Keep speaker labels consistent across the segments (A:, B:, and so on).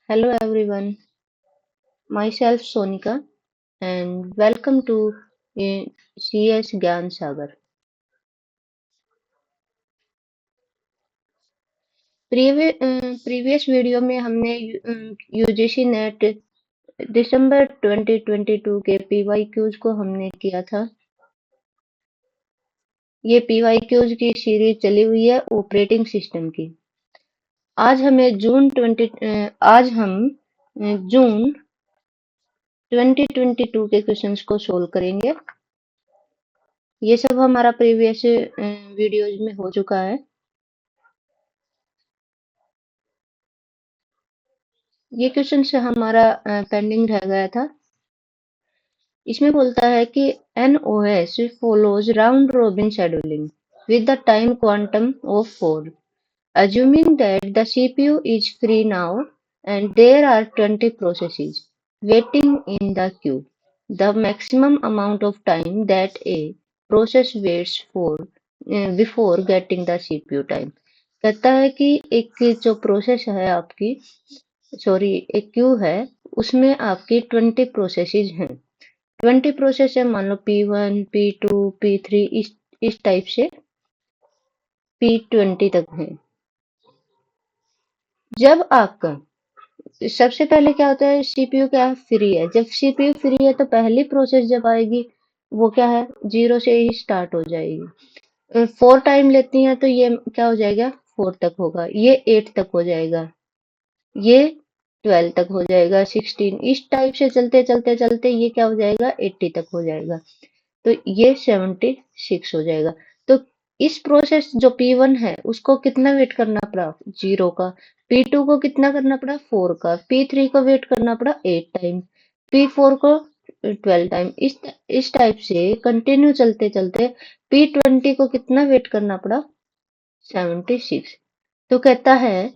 A: Hello everyone, myself Sonika and welcome to CS Gyan Sagar. Previous video में हमने UGC net दिसंबर 2022 के PYQs को हमने किया था। ये पीवाईक्यूज की सीरीज चली हुई है ऑपरेटिंग सिस्टम की। आज हम जून 2022 के क्वेश्चंस को सोल्व करेंगे। ये सब हमारा प्रीवियस वीडियोज में हो चुका है। ये क्वेश्चन से हमारा पेंडिंग रह गया था। इसमें बोलता है कि NOS follows round robin scheduling with the time quantum of 4, assuming that the CPU is free now and there are 20 processes waiting in the queue. The maximum amount of time that a process waits for before getting the CPU time. कहता है कि एक जो process है आपकी sorry एक Q है उसमें आपकी 20 प्रोसेसेस हैं। 20 प्रोसेस है, मान लो P1 P2 P3 इस टाइप से P20 तक है। जब आपका सबसे पहले क्या होता है, सीपीयू क्या फ्री है। जब सीपीयू फ्री है तो पहली प्रोसेस जब आएगी वो क्या है, 0 से ही स्टार्ट हो जाएगी। 4 टाइम लेती है तो ये क्या हो जाएगा, 4 तक होगा, ये 8 तक हो जाएगा, ये 12 तक हो जाएगा, 16 इस टाइप से चलते चलते चलते ये क्या हो जाएगा, 80 तक हो जाएगा, तो ये 76 हो जाएगा। तो इस प्रोसेस जो P1 है उसको कितना वेट करना पड़ा, 0 का। P2 को कितना करना पड़ा, 4 का। P3 को वेट करना पड़ा 8 टाइम। P4 को 12 टाइम। इस टाइप से कंटिन्यू चलते चलते P20 को कितना वेट करना पड़ा, 76। तो कहता है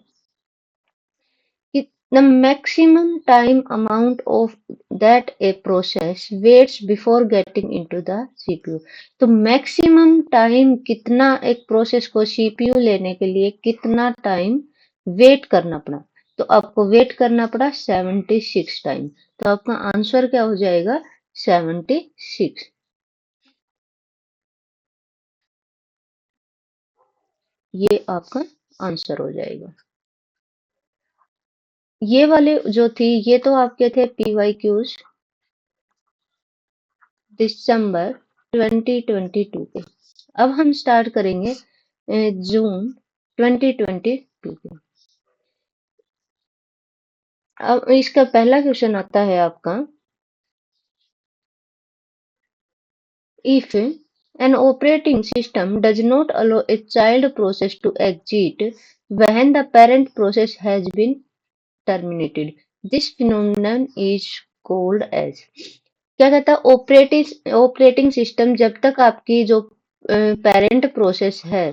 A: the maximum time amount of that a process waits before getting into the CPU। तो मैक्सिमम टाइम कितना एक प्रोसेस को सीपीयू लेने के लिए कितना टाइम वेट करना पड़ा, तो आपको वेट करना पड़ा 76 टाइम। तो आपका आंसर क्या हो जाएगा, 76। ये आपका आंसर हो जाएगा। ये वाले जो थी ये तो आपके थे पीवाईक्यूज दिसंबर 2022 के। अब हम स्टार्ट करेंगे जून 2022 के। अब इसका पहला क्वेश्चन आता है आपका, if an operating system does not allow a child process to exit when the parent process has been terminated, this phenomenon is called as। क्या कहता है, ऑपरेटिंग सिस्टम जब तक आपकी जो पेरेंट प्रोसेस है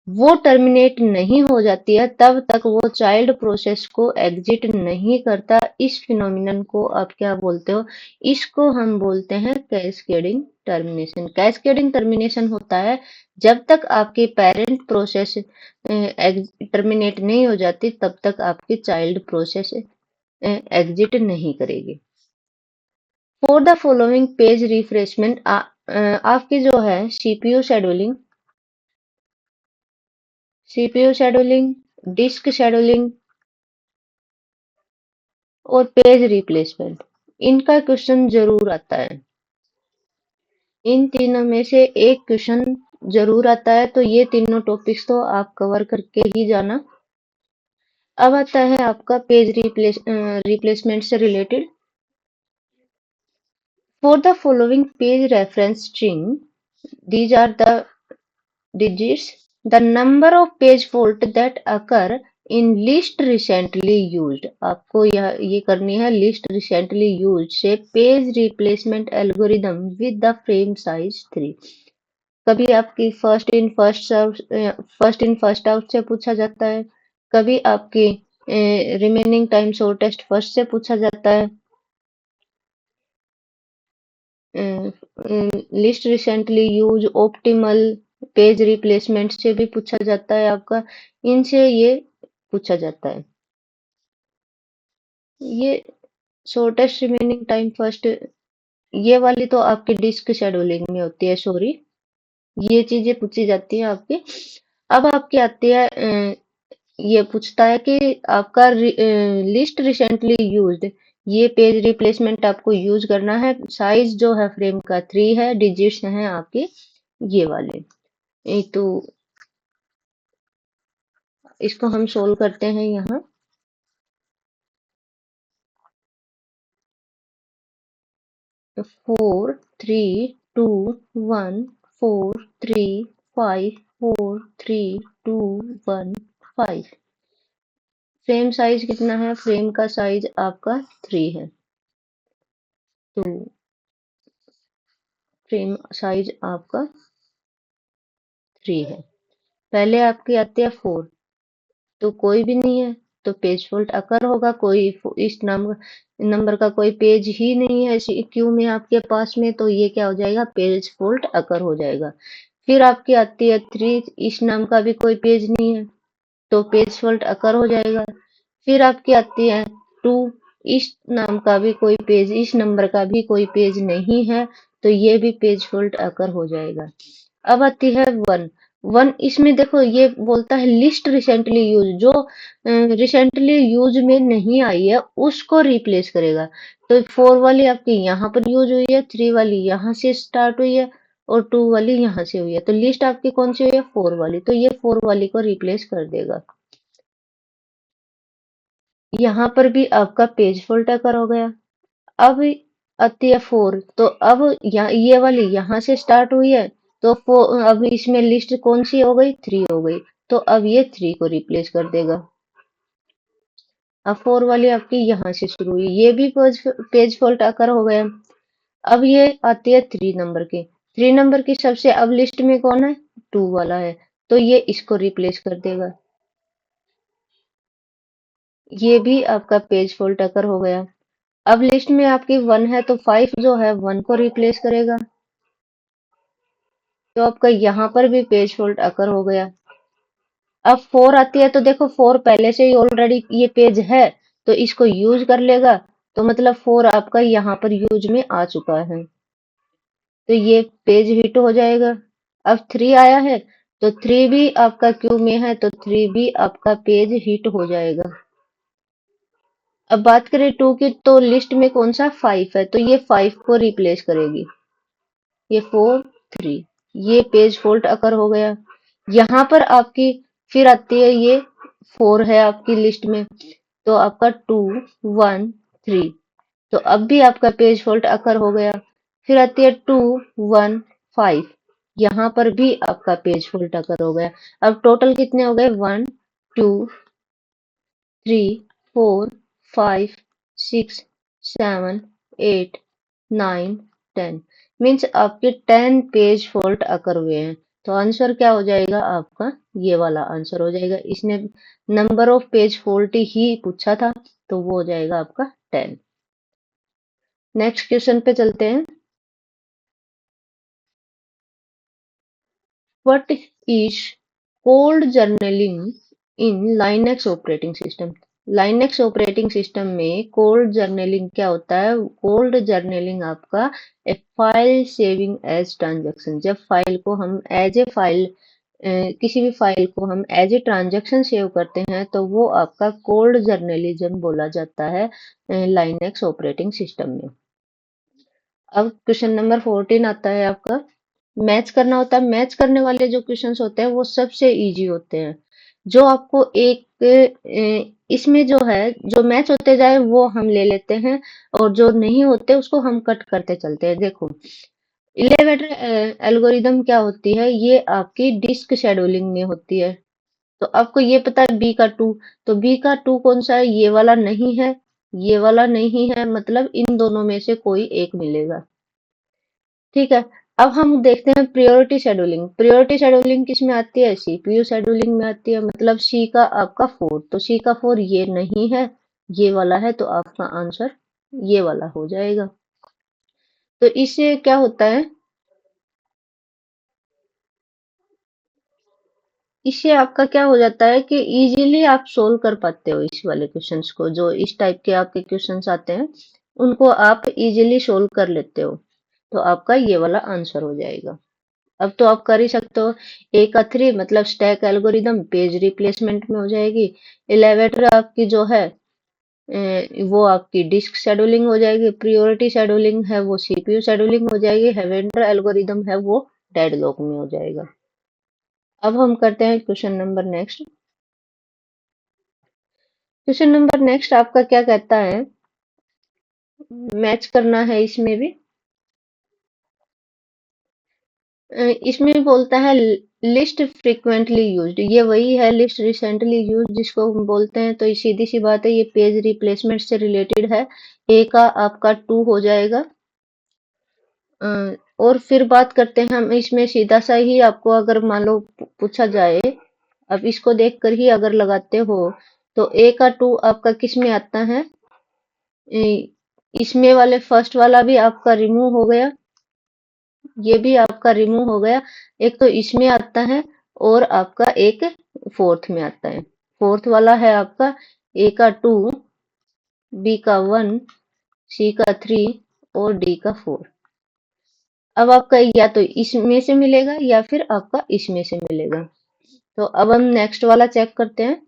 A: वो टर्मिनेट नहीं हो जाती है तब तक वो चाइल्ड प्रोसेस को एग्जिट नहीं करता। इस फिनोमिनन को आप क्या बोलते हो, इसको हम बोलते हैं कैस्केडिंग टर्मिनेशन। कैस्केडिंग टर्मिनेशन होता है जब तक आपकी पेरेंट प्रोसेस टर्मिनेट नहीं हो जाती तब तक आपकी चाइल्ड प्रोसेस एग्जिट नहीं करेगी। For the following page refreshment, आपकी जो है सीपीयू शेड्यूलिंग, डिस्क शेड्यूलिंग और पेज रिप्लेसमेंट, इनका क्वेश्चन जरूर आता है। इन तीनों में से एक क्वेश्चन जरूर आता है, तो ये तीनों टॉपिक्स तो आप कवर करके ही जाना। अब आता है आपका पेज रिप्लेसमेंट से related. For the following page reference string, these are the digits, the number of page fault that occur in least recently used। आपको ये करनी है least recently used से page replacement algorithm with the frame size 3। कभी आपकी first in first out से पूछा जाता है, कभी आपकी रिमेनिंग टाइम शॉर्टेस्ट फर्स्ट से पूछा जाता है, list recently use, optimal, page replacement से भी पूछा जाता है आपका, इनसे ये पूछा जाता है। ये शॉर्टेस्ट रिमेनिंग टाइम फर्स्ट, ये वाली तो आपकी डिस्क शेड्यूलिंग में होती है, सॉरी। ये चीजें पूछी जाती है आपकी। अब आपकी आती है ये पूछता है कि आपका लिस्ट रिसेंटली यूज्ड, ये पेज रिप्लेसमेंट आपको यूज करना है। साइज जो है फ्रेम का 3 है, डिजिट्स हैं आपके ये वाले। तो इसको हम सोल्व करते हैं यहाँ। 4 3 2 1 4 3 5 4 3 2 1 5। फ्रेम साइज कितना है? फ्रेम का साइज आपका 3 है। तो फ्रेम साइज आपका 3 है। पहले आपकी आती है 4, तो कोई भी नहीं है, तो पेज फॉल्ट अकर होगा। कोई इस नंबर नंबर का कोई पेज ही नहीं है क्यू में आपके पास में, तो ये क्या हो जाएगा? पेज फॉल्ट अकर हो जाएगा। फिर आपकी आती है 3, इस नाम का भी कोई पेज नहीं है, तो पेज फॉल्ट अकर हो जाएगा। फिर आपकी आती है 2, इस नाम का भी कोई पेज, इस नंबर का भी कोई पेज नहीं है, तो ये भी पेज फॉल्ट अकर हो जाएगा। अब आती है 1। 1 इसमें देखो ये बोलता है लिस्ट रिसेंटली यूज, जो रिसेंटली यूज में नहीं आई है उसको रिप्लेस करेगा। तो 4 वाली आपकी यहाँ पर यूज हुई है, 3 वाली यहाँ से स्टार्ट हुई है, और 2 वाली यहाँ से हुई है। तो लिस्ट आपकी कौन सी हुई है? 4 वाली, तो ये 4 वाली को रिप्लेस कर देगा। यहाँ पर भी आपका पेज फॉल्ट अकर हो गया। अब आती है 4, तो अब ये वाली यहाँ से स्टार्ट हुई है, तो अब इसमें लिस्ट कौन सी हो गई? 3 हो गई, तो अब ये 3 को रिप्लेस कर देगा। अब 4 वाली आपकी यहाँ से शुरू हुई, ये भी पेज फॉल्ट आकर हो गया। अब ये आती है 3 नंबर की। 3 नंबर की सबसे अब लिस्ट में कौन है? 2 वाला है, तो ये इसको रिप्लेस कर देगा। ये भी आपका पेज फॉल्ट आकर हो गया। अब लिस्ट में आपकी 1 है, तो 5 जो है 1 को रिप्लेस करेगा, तो आपका यहाँ पर भी पेज फॉल्ट अकर हो गया। अब 4 आती है, तो देखो 4 पहले से ही ऑलरेडी ये पेज है, तो इसको यूज कर लेगा, तो मतलब 4 आपका यहाँ पर यूज में आ चुका है, तो ये पेज हिट हो जाएगा। अब 3 आया है, तो 3 भी आपका क्यू में है, तो 3 भी आपका पेज हिट हो जाएगा। अब बात करें 2 की, तो लिस्ट में कौन सा? 5 है, तो ये 5 को रिप्लेस करेगी। ये 4 3, ये पेज फॉल्ट अकर हो गया। यहाँ पर आपकी फिर आती है ये 4 है आपकी लिस्ट में, तो आपका 2 1 3, तो अब भी आपका पेज फॉल्ट अकर हो गया। फिर आती है 2 1 5, यहाँ पर भी आपका पेज फॉल्ट अकर हो गया। अब टोटल कितने हो गए? 1 2 3 4 5 6 7 8 9 10, मीन्स आपके 10 पेज फॉल्ट अकर हुए हैं। तो आंसर क्या हो जाएगा आपका? ये वाला आंसर हो जाएगा। इसने नंबर ऑफ पेज फॉल्ट ही पूछा था, तो वो हो जाएगा आपका 10। नेक्स्ट क्वेश्चन पे चलते हैं। What is cold journaling in Linux operating system? Linux operating system में कोल्ड जर्नलिंग क्या होता है? कोल्ड जर्नलिंग आपका ए फाइल सेविंग एज ट्रांजैक्शन, जब फाइल को हम एज ए फाइल, किसी भी फाइल को हम एज ए ट्रांजैक्शन सेव करते हैं, तो वो आपका कोल्ड जर्नलिज्म बोला जाता है लाइनेक्स ऑपरेटिंग सिस्टम में। अब क्वेश्चन नंबर 14 आता है आपका। मैच करना होता है। मैच करने वाले जो क्वेश्चंस होते हैं वो सबसे इजी होते हैं। जो आपको एक इसमें जो है, जो मैच होते जाए वो हम ले लेते हैं, और जो नहीं होते उसको हम कट करते चलते हैं। देखो, इलेवेटर एल्गोरिदम क्या होती है? ये आपकी डिस्क शेड्यूलिंग में होती है। तो आपको ये पता है बी का 2, तो बी का 2 कौन सा है? ये वाला नहीं है, ये वाला नहीं है, मतलब इन दोनों में से कोई एक मिलेगा। ठीक है। अब हम देखते हैं प्रायोरिटी शेड्यूलिंग। प्रायोरिटी शेड्यूलिंग किस में आती है? सीपीयू शेड्यूलिंग में आती है, मतलब सी का आपका 4, तो सी का 4 ये नहीं है, ये वाला है, तो आपका आंसर ये वाला हो जाएगा। तो इससे क्या होता है? इससे आपका क्या हो जाता है कि इजीली आप सोल्व कर पाते हो इस वाले क्वेश्चंस को, जो इस टाइप के आपके क्वेश्चंस आते हैं उनको आप इजीली सोल्व कर लेते हो। तो आपका ये वाला आंसर हो जाएगा। अब तो आप कर ही सकते हो। ए का 3 मतलब स्टैक एल्गोरिदम पेज रिप्लेसमेंट में हो जाएगी। 11 आपकी जो है वो आपकी डिस्क शेड्यूलिंग हो जाएगी। प्रियोरिटी शेड्यूलिंग है वो सीपीयू शेड्यूलिंग हो जाएगी। हेवेंडर एल्गोरिदम है वो डेडलॉक में हो जाएगा। अब हम करते हैं question number next. Question number next आपका क्या कहता है, मैच करना है इसमें भी। इसमें भी बोलता है लिस्ट फ्रीक्वेंटली यूज्ड, ये वही है लिस्ट रिसेंटली यूज्ड जिसको हम बोलते हैं। तो ये सीधी सी बात है, ये पेज रिप्लेसमेंट से रिलेटेड है। ए का आपका 2 हो जाएगा। अ, और फिर बात करते हैं हम इसमें, सीधा सा ही आपको अगर मान लो पूछा जाए, अब इसको देखकर ही अगर लगाते हो, तो ए का 2 आपका किस में आता है, इसमें वाले फर्स्ट वाला भी आपका रिमूव हो गया, ये भी आपका रिमूव हो गया। एक तो इसमें आता है और आपका एक फोर्थ में आता है। फोर्थ वाला है आपका ए का 2, बी का 1, सी का 3 और डी का 4। अब आपका या तो इसमें से मिलेगा या फिर आपका इसमें से मिलेगा। तो अब हम नेक्स्ट वाला चेक करते हैं।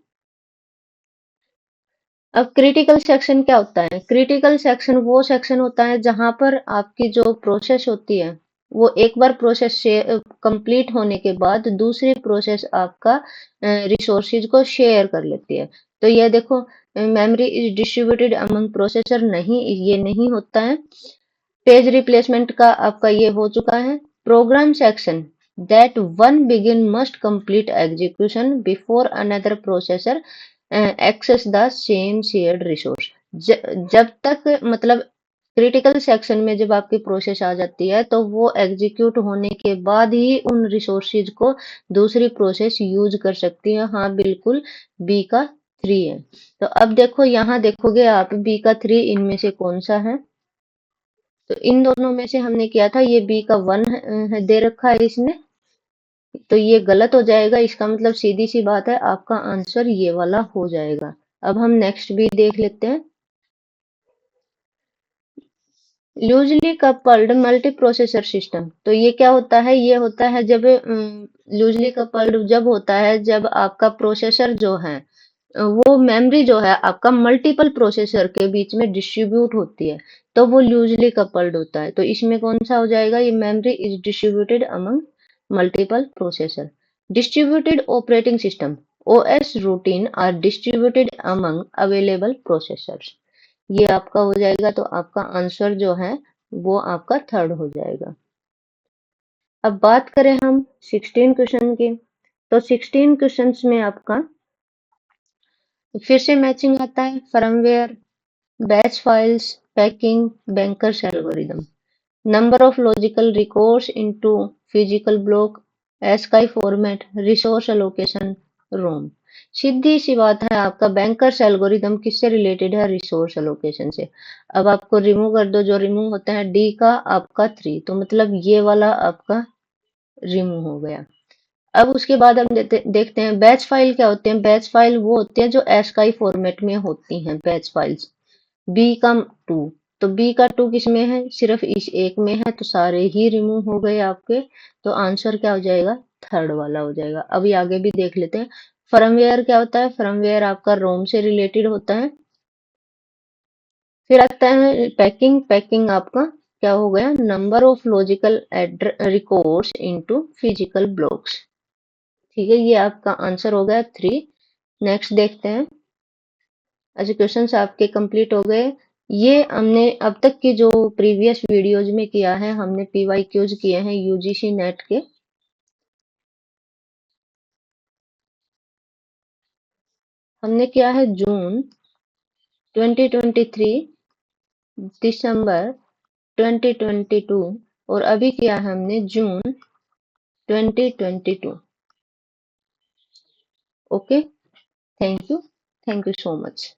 A: अब क्रिटिकल सेक्शन क्या होता है? क्रिटिकल सेक्शन वो सेक्शन होता है जहां पर आपकी जो प्रोसेस होती है, वो एक बार प्रोसेस कंप्लीट होने के बाद दूसरी प्रोसेस आपका रिसोर्सेज को शेयर कर लेती है। तो ये देखो, memory is distributed among processor, नहीं ये नहीं होता है। पेज रिप्लेसमेंट का आपका ये हो चुका है। Program section that one begin must complete execution before another processor access the same shared resource. जब तक मतलब क्रिटिकल सेक्शन में जब आपकी प्रोसेस आ जाती है तो वो एग्जीक्यूट होने के बाद ही उन रिसोर्सेज को दूसरी प्रोसेस यूज कर सकती है। हाँ बिल्कुल, बी का 3 है। तो अब देखो, यहाँ देखोगे आप बी का 3 इनमें से कौन सा है। तो इन दोनों में से हमने किया था, ये बी का 1 दे रखा है इसने, तो ये गलत हो जाएगा। इसका मतलब सीधी सी बात है, आपका आंसर ये वाला हो जाएगा। अब हम नेक्स्ट भी देख लेते हैं। Loosely coupled multi processor system, तो ये क्या होता है, ये होता है जब लूजली कपल्ड जब होता है जब आपका प्रोसेसर जो है वो मेमोरी जो है आपका मल्टीपल प्रोसेसर के बीच में डिस्ट्रीब्यूट होती है, तो वो लूजली कपल्ड होता है। तो इसमें कौन सा हो जाएगा, ये memory is distributed among multiple processor. Distributed operating system OS routine are distributed among available processors, ये आपका हो जाएगा। तो आपका आंसर जो है वो आपका थर्ड हो जाएगा। अब बात करें हम 16 क्वेश्चन की, तो 16 क्वेश्चंस में आपका फिर से मैचिंग आता है। Firmware, batch files, packing, bankers algorithm, number of logical records into physical block, ASCII format, resource allocation, ROM. सीधी सी बात है, आपका बैंकर्स एल्गोरिदम किससे रिलेटेड है, रिसोर्स एलोकेशन से। अब आपको रिमूव कर दो, जो रिमूव होता है डी का आपका 3, तो मतलब ये वाला आपका रिमूव हो गया। अब उसके बाद हम देखते हैं बैच फाइल क्या होते हैं। बैच फाइल वो होते हैं जो एस्काई फॉर्मेट में होती हैं बैच फाइल्स। बी का 2, तो बी का 2 किस में है, सिर्फ इस एक में है, तो सारे ही रिमूव हो गए आपके। तो आंसर क्या हो जाएगा, थर्ड वाला हो जाएगा। अभी आगे भी देख लेते हैं। फर्मवेयर क्या होता है, फर्मवेयर आपका रोम से रिलेटेड होता है। फिर आता है पैकिंग, पैकिंग आपका क्या हो गया, number of logical records into physical blocks. ठीक है, ये आपका आंसर हो गया 3। नेक्स्ट देखते हैं। अच्छा, क्वेश्चंस आपके कंप्लीट हो गए। ये हमने अब तक की जो प्रीवियस वीडियोज में किया है, हमने पीवाईक्यूज किए हैं यूजीसी नेट के। हमने किया है जून 2023, दिसंबर 2022 और अभी किया है हमने जून 2022। Okay, thank you so much.